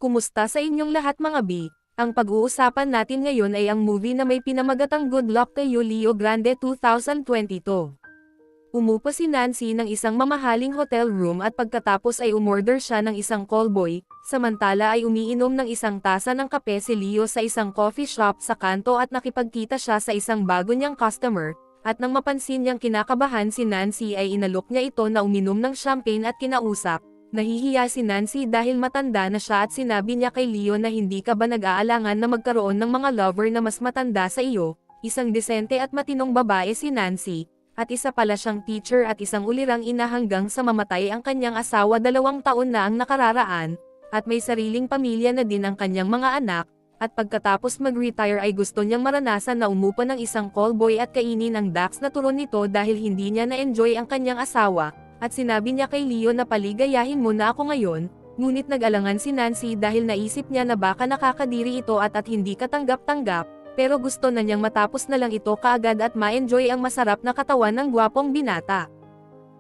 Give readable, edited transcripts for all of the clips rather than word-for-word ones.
Kumusta sa inyong lahat mga B? Ang pag-uusapan natin ngayon ay ang movie na may pinamagatang Good Luck to You Leo Grande 2022. Umupo si Nancy ng isang mamahaling hotel room at pagkatapos ay umorder siya ng isang callboy, samantala ay umiinom ng isang tasa ng kape si Leo sa isang coffee shop sa kanto at nakipagkita siya sa isang bago niyang customer, at nang mapansin niyang kinakabahan si Nancy ay inalok niya ito na uminom ng champagne at kinausap. Nahihiya si Nancy dahil matanda na siya at sinabi niya kay Leo na hindi ka ba nag-aalangan na magkaroon ng mga lover na mas matanda sa iyo, isang desente at matinong babae si Nancy, at isa pala siyang teacher at isang ulirang ina hanggang sa mamatay ang kanyang asawa 2 taon na ang nakararaan, at may sariling pamilya na din ang kanyang mga anak, at pagkatapos mag-retire ay gusto niyang maranasan na umupo ng isang callboy at kainin ang Dax na turon nito dahil hindi niya na-enjoy ang kanyang asawa. At sinabi niya kay Leo na paligayahin mo na ako ngayon, ngunit nag-alangan si Nancy dahil naisip niya na baka nakakadiri ito at hindi katanggap-tanggap, pero gusto na niyang matapos na lang ito kaagad at ma-enjoy ang masarap na katawan ng gwapong binata.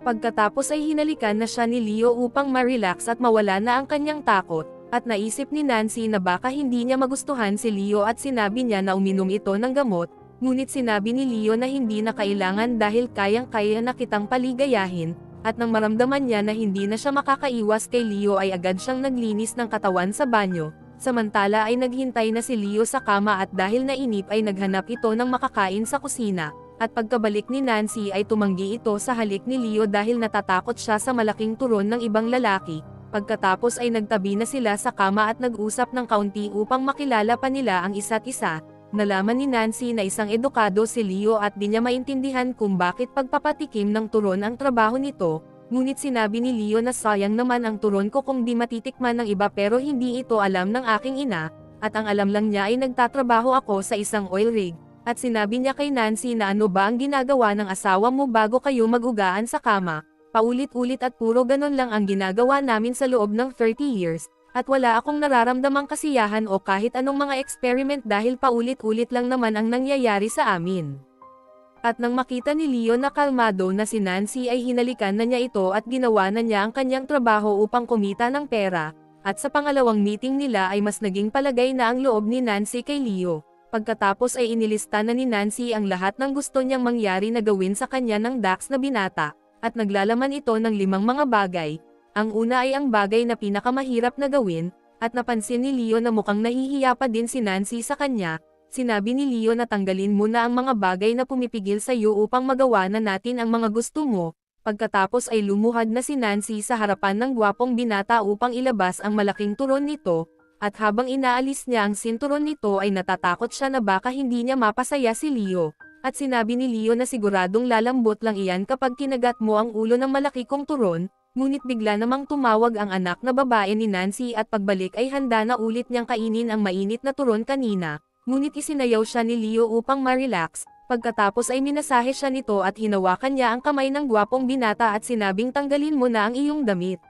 Pagkatapos ay hinalikan na siya ni Leo upang ma-relax at mawala na ang kanyang takot, at naisip ni Nancy na baka hindi niya magustuhan si Leo at sinabi niya na uminom ito ng gamot, ngunit sinabi ni Leo na hindi na kailangan dahil kayang-kaya na kitang paligayahin. At nang maramdaman niya na hindi na siya makakaiwas kay Leo ay agad siyang naglinis ng katawan sa banyo, samantala ay naghintay na si Leo sa kama at dahil nainip ay naghanap ito ng makakain sa kusina, at pagkabalik ni Nancy ay tumanggi ito sa halik ni Leo dahil natatakot siya sa malaking turon ng ibang lalaki. Pagkatapos ay nagtabi na sila sa kama at nag-usap ng kaunti upang makilala pa nila ang isa't isa. Nalaman ni Nancy na isang edukado si Leo at di niya maintindihan kung bakit pagpapatikim ng turon ang trabaho nito, ngunit sinabi ni Leo na sayang naman ang turon ko kung di matitikman ng iba pero hindi ito alam ng aking ina, at ang alam lang niya ay nagtatrabaho ako sa isang oil rig, at sinabi niya kay Nancy na ano ba ang ginagawa ng asawa mo bago kayo mag-ugaan sa kama, paulit-ulit at puro ganon lang ang ginagawa namin sa loob ng 30 years. At wala akong nararamdamang kasiyahan o kahit anong mga experiment dahil paulit-ulit lang naman ang nangyayari sa amin. At nang makita ni Leo na kalmado na si Nancy ay hinalikan na niya ito at ginawa na niya ang kanyang trabaho upang kumita ng pera, at sa pangalawang meeting nila ay mas naging palagay na ang loob ni Nancy kay Leo. Pagkatapos ay inilista na ni Nancy ang lahat ng gusto niyang mangyari na gawin sa kanya ng Dax na binata, at naglalaman ito ng 5 mga bagay. Ang una ay ang bagay na pinakamahirap na gawin, at napansin ni Leo na mukhang nahihiya pa din si Nancy sa kanya. Sinabi ni Leo na tanggalin mo na ang mga bagay na pumipigil sa iyo upang magawa na natin ang mga gusto mo. Pagkatapos ay lumuhad na si Nancy sa harapan ng gwapong binata upang ilabas ang malaking turon nito, at habang inaalis niya ang sinturon nito ay natatakot siya na baka hindi niya mapasaya si Leo. At sinabi ni Leo na siguradong lalambot lang iyan kapag kinagat mo ang ulo ng malaki kong turon. Ngunit bigla namang tumawag ang anak na babae ni Nancy at pagbalik ay handa na ulit niyang kainin ang mainit na turon kanina, ngunit isinayaw siya ni Leo upang ma-relax, pagkatapos ay minasahe siya nito at hinawakan niya ang kamay ng gwapong binata at sinabing tanggalin mo na ang iyong damit.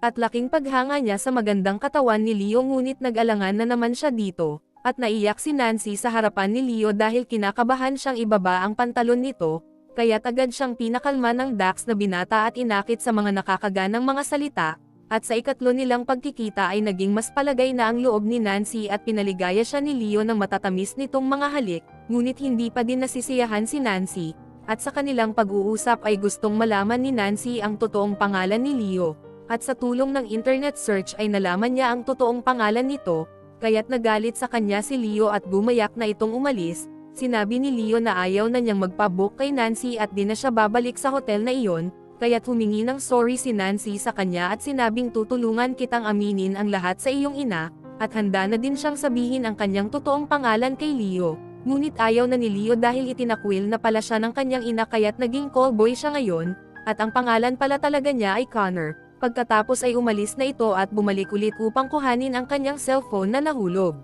At laking paghanga niya sa magandang katawan ni Leo ngunit nag-alangan na naman siya dito, at naiyak si Nancy sa harapan ni Leo dahil kinakabahan siyang ibaba ang pantalon nito. Kaya't agad siyang pinakalma ng Dax na binata at inakit sa mga nakakaganang mga salita, at sa ikatlo nilang pagkikita ay naging mas palagay na ang loob ni Nancy at pinaligaya siya ni Leo ng matatamis nitong mga halik, ngunit hindi pa din nasisiyahan si Nancy, at sa kanilang pag-uusap ay gustong malaman ni Nancy ang totoong pangalan ni Leo, at sa tulong ng internet search ay nalaman niya ang totoong pangalan nito, kaya't nagalit sa kanya si Leo at bumayak na itong umalis. Sinabi ni Leo na ayaw na niyang magpabook kay Nancy at di na siya babalik sa hotel na iyon, kaya't humingi ng sorry si Nancy sa kanya at sinabing tutulungan kitang aminin ang lahat sa iyong ina, at handa na din siyang sabihin ang kanyang totoong pangalan kay Leo. Ngunit ayaw na ni Leo dahil itinakwil na pala siya ng kanyang ina kaya't naging callboy siya ngayon, at ang pangalan pala talaga niya ay Connor. Pagkatapos ay umalis na ito at bumalik ulit upang kuhanin ang kanyang cellphone na nahulog.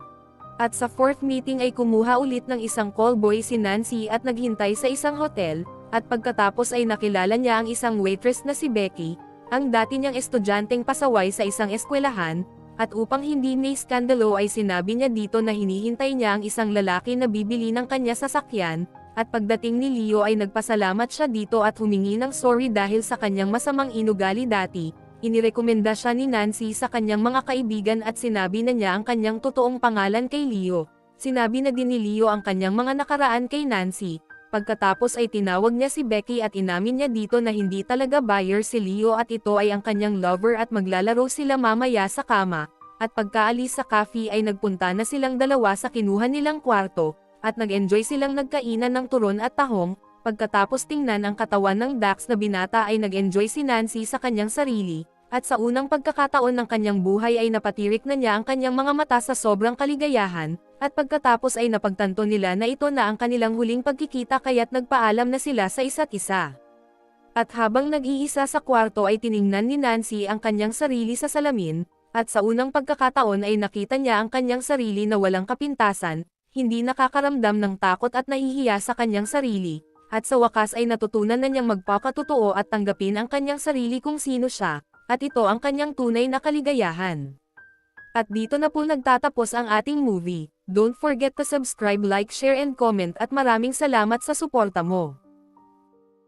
At sa 4th meeting ay kumuha ulit ng isang callboy si Nancy at naghintay sa isang hotel, at pagkatapos ay nakilala niya ang isang waitress na si Becky, ang dati niyang estudyanteng pasaway sa isang eskwelahan, at upang hindi may skandalo ay sinabi niya dito na hinihintay niya ang isang lalaki na bibili ng kanya sasakyan, at pagdating ni Leo ay nagpasalamat siya dito at humingi ng sorry dahil sa kanyang masamang inugali dati, Inirekomenda siya ni Nancy sa kanyang mga kaibigan at sinabi na niya ang kanyang totoong pangalan kay Leo. Sinabi na din ni Leo ang kanyang mga nakaraan kay Nancy. Pagkatapos ay tinawag niya si Becky at inamin niya dito na hindi talaga buyer si Leo at ito ay ang kanyang lover at maglalaro sila mamaya sa kama. At pagkaalis sa cafe ay nagpunta na silang dalawa sa kinuha nilang kwarto, at nag-enjoy silang nagkainan ng turon at tahong. Pagkatapos tingnan ang katawan ng Dax na binata ay nag-enjoy si Nancy sa kanyang sarili, at sa unang pagkakataon ng kanyang buhay ay napatirik na niya ang kanyang mga mata sa sobrang kaligayahan, at pagkatapos ay napagtanto nila na ito na ang kanilang huling pagkikita kaya't nagpaalam na sila sa isa't isa. At habang nag-iisa sa kwarto ay tiningnan ni Nancy ang kanyang sarili sa salamin, at sa unang pagkakataon ay nakita niya ang kanyang sarili na walang kapintasan, hindi nakakaramdam ng takot at nahihiya sa kanyang sarili. At sa wakas ay natutunan na niyang magpakatotoo at tanggapin ang kanyang sarili kung sino siya, at ito ang kanyang tunay na kaligayahan. At dito na po nagtatapos ang ating movie. Don't forget to subscribe, like, share and comment at maraming salamat sa suporta mo.